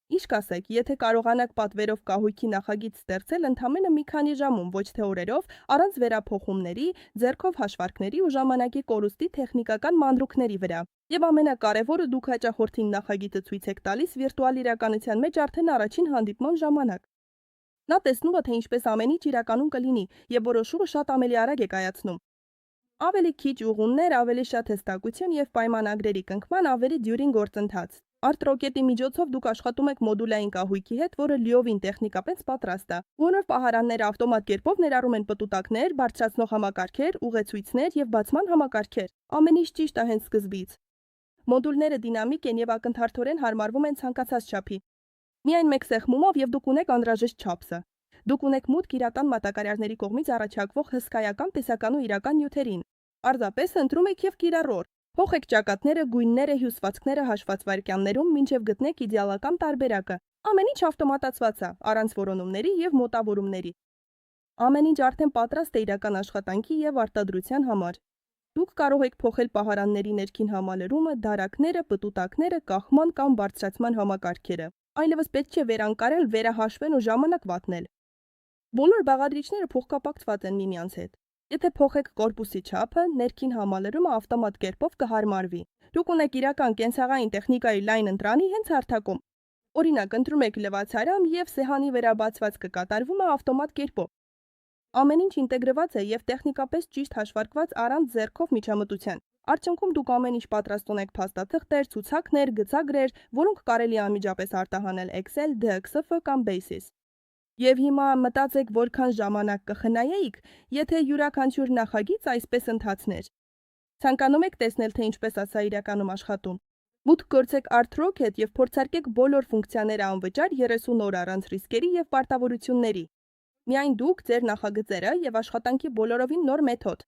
Ինչ կասեք, եթե կարողանաք պատվերով կահույքի նախագիծ ստեղծել ընդամենը մի քանի ժամում, ոչ թե օրերով, առանց վերափոխումների, ձեռքով հաշվարկների ու ժամանակի կորուստի տեխնիկական մանրուքների վրա։ Եվ ամենակարևորը դուք հաճախորդին նախագիծը ցույց եք տալիս վիրտուալ իրականության մեջ արդեն առաջին հանդիպման ժամանակ։ Նա տեսնում է, թե ինչպես ամեն ինչ իրականում կլինի, եւ որոշումը շատ ավելի արագ է կայացնում։ Ավելի քիչ ուղումներ, ավելի շատ հստակություն եւ պայմանագրերի կնքման ավելի դյուրին գործընթաց։ Արտ-ռոկետի միջոցով դուք աշխատում եք մոդուլային կահույքի հետ, որը լիովին տեխնիկապես պատրաստ է, որով պահարանները ավտոմատ կերպով ներառում են պտուտակներ, բարձրացնող համակարգեր, ուղեցույցներ եւ բացման համակարգեր։ Ամեն ինչ ճիշտ է հենց սկզբից։ Մոդուլները դինամիկ են եւ ակնթարթորեն հարմարվում են ցանկացած չափի։ Միայն մեկ սեղմումով եւ դուք ունեք անհրաժեշտ չափսը։ Դուք ունեք մուտք իրական մատակարարների կողմից առաջարկվող հսկայական տեսական ու իրական նյութերին։ Պարզապես ընտրում եք եւ կիրառոր։ Փոխեք ճակատները, գույնները, հյուսվածքները հաշված վայրկյաններում, մինչև գտնեք իդեալական տարբերակը։ Ամեն ինչ ավտոմատացված է, առանց որոնումների եւ մոտավորումների։ Ամեն ինչ արդեն պատրաստ է իրական աշխատանքի եւ արտադրության համար։ Դուք կարող եք փոխել պահարանների ներքին համալրումը, դարակները, պտուտակները, կախման կամ բարձրացման համակարգերը։ Այլևս պետք չէ վերանկարել, վերահաշվեն ու ժամանակ վատնել։ Բոլոր բաղադրիչները փոխկապակցված են միմյանց հետ։ Եթե փոխեք կորպուսի չափը, ներքին համալրումը ավտոմատ կերպով կհարմարվի։ Դուք ունեք իրական կենցաղային տեխնիկայի լայն ընտրանի հենց հարթակում։ Օրինակ, ընտրում եք լվացարամ եւ սեհանի վերաբացված կկատարվում է ավտոմատ կերպով։ Ամեն ինչ ինտեգրված է եւ տեխնիկապես ճիշտ հաշվարկված առանց ձեռքով միջամտության։ Արդյունքում դուք ամեն ինչ պատրաստ ունեք փաստաթղթեր, ցուցակներ, գծագրեր, որոնք կարելի է անմիջապես արտահանել Excel, DXF կամ Basis։ Եվ հիմա մտածեք, որքան ժամանակ կխնայեիք, եթե յուրաքանչյուր նախագիծ այսպես ընթացներ։ Ցանկանում եք տեսնել, թե ինչպես է սա իրականում աշխատում։ Մուտք գործեք Artrocket եւ փորձարկեք բոլոր ֆունկցիաները անվճար 30 օր առանց ռիսկերի եւ պարտավորությունների։ Միայն դուք, ձեր նախագծերը եւ աշխատանքի բոլորովին նոր մեթոդ։